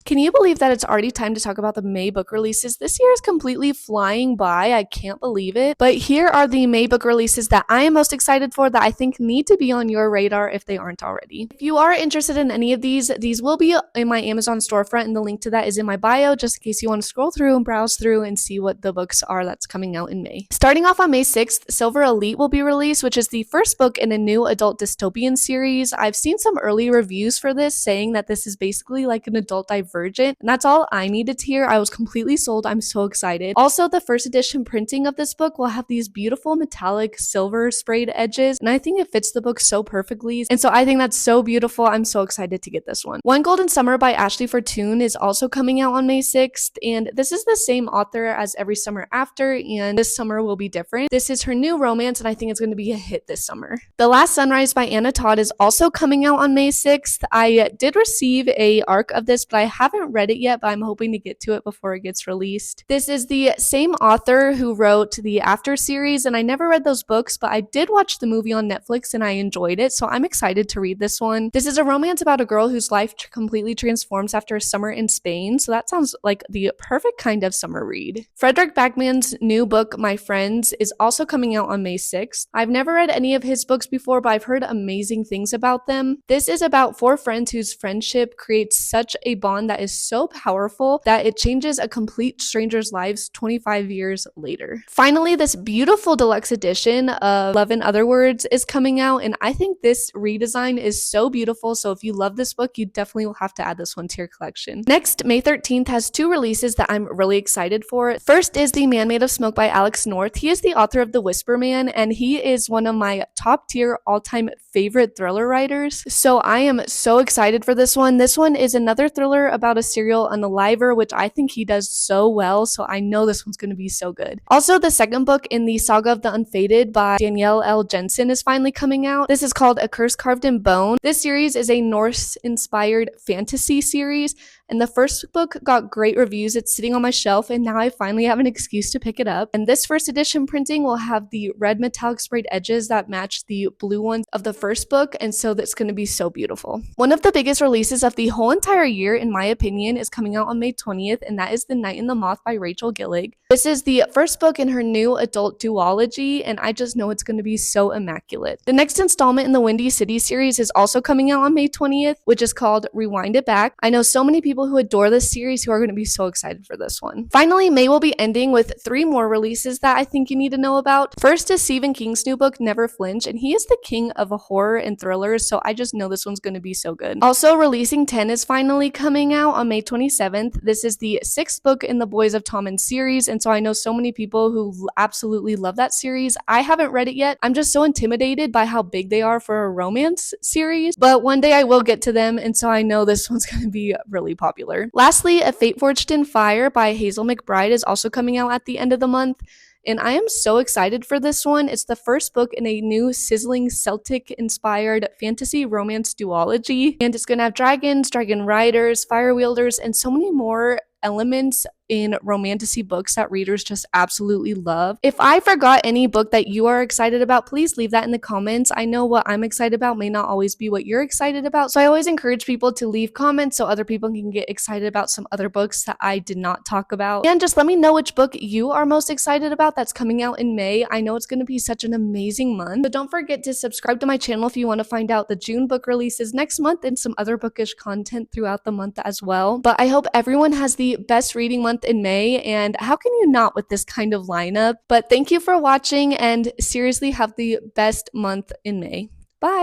Can you believe that it's already time to talk about the May book releases? This year is completely flying by. I can't believe it. But here are the May book releases that I am most excited for that I think need to be on your radar if they aren't already. If you are interested in any of these will be in my Amazon storefront, and the link to that is in my bio, just in case you want to scroll through and browse through and see what the books are that's coming out in May. Starting off on May 6th, Silver Elite will be released, which is the first book in a new adult dystopian series. I've seen some early reviews for this saying that this is basically like an adult Divergent, and that's all I needed to hear. I was completely sold. I'm so excited. Also, the first edition printing of this book will have these beautiful metallic silver sprayed edges, and I think it fits the book so perfectly, and so I think that's so beautiful. I'm so excited to get this one. One Golden Summer by Ashley Fortune is also coming out on May 6th, and this is the same author as Every Summer After, and this summer will be different. This is her new romance, and I think it's going to be a hit this summer. The Last Sunrise by Anna Todd is also coming out on May 6th. I did receive a arc of this, but I haven't read it yet, but I'm hoping to get to it before it gets released. This is the same author who wrote the After series, and I never read those books, but I did watch the movie on Netflix and I enjoyed it, so I'm excited to read this one. This is a romance about a girl whose life completely transforms after a summer in Spain, so that sounds like the perfect kind of summer read. Fredrik Backman's new book, My Friends, is also coming out on May 6th. I've never read any of his books before, but I've heard amazing things about them. This is about 4 friends whose friendship creates such a bond that is so powerful that it changes a complete stranger's lives 25 years later. Finally, this beautiful deluxe edition of Love in Other Words is coming out, and I think this redesign is so beautiful, so if you love this book, you definitely will have to add this one to your collection. Next, May 13th has 2 releases that I'm really excited for. First is The Man Made of Smoke by Alex North. He is the author of The Whisper Man, and he is one of my top tier all-time favorite thriller writers, so I am so excited for this one. This one is another thriller about a serial unaliver, which I think he does so well, so I know this one's going to be so good. Also, the second book in the Saga of the Unfated by Danielle L. Jensen is finally coming out. This is called A Curse Carved in Bone. This series is a Norse-inspired fantasy series, and the first book got great reviews. It's sitting on my shelf, and now I finally have an excuse to pick it up. And this first edition printing will have the red metallic sprayed edges that match the blue ones of the first book, and so that's going to be so beautiful. One of the biggest releases of the whole entire year, in my opinion, is coming out on May 20th, and that is The Night and the Moth by Rachel Gillig. This is the first book in her new adult duology, and I just know it's going to be so immaculate. The next installment in the Windy City series is also coming out on May 20th, which is called Rewind It Back. I know so many people who adore this series who are going to be so excited for this one. Finally, May will be ending with 3 more releases that I think you need to know about. First is Stephen King's new book, Never Flinch, and he is the king of horror and thrillers, so I just know this one's going to be so good. Also, Releasing 10 is finally coming out on May 27th. This is the 6th book in the Boys of Tommen series, and so I know so many people who absolutely love that series. I haven't read it yet. I'm just so intimidated by how big they are for a romance series, but one day I will get to them, and so I know this one's going to be really popular. Lastly, A Fate Forged in Fire by Hazel McBride is also coming out at the end of the month, and I am so excited for this one. It's the first book in a new sizzling Celtic-inspired fantasy romance duology, and it's going to have dragons, dragon riders, fire wielders, and so many more elements in romantasy books that readers just absolutely love. If I forgot any book that you are excited about, please leave that in the comments. I know what I'm excited about may not always be what you're excited about, so I always encourage people to leave comments so other people can get excited about some other books that I did not talk about. And just let me know which book you are most excited about that's coming out in May. I know it's going to be such an amazing month, so don't forget to subscribe to my channel if you want to find out the June book releases next month and some other bookish content throughout the month as well. But I hope everyone has the best reading month in May, and how can you not with this kind of lineup? But thank you for watching, and seriously have the best month in May.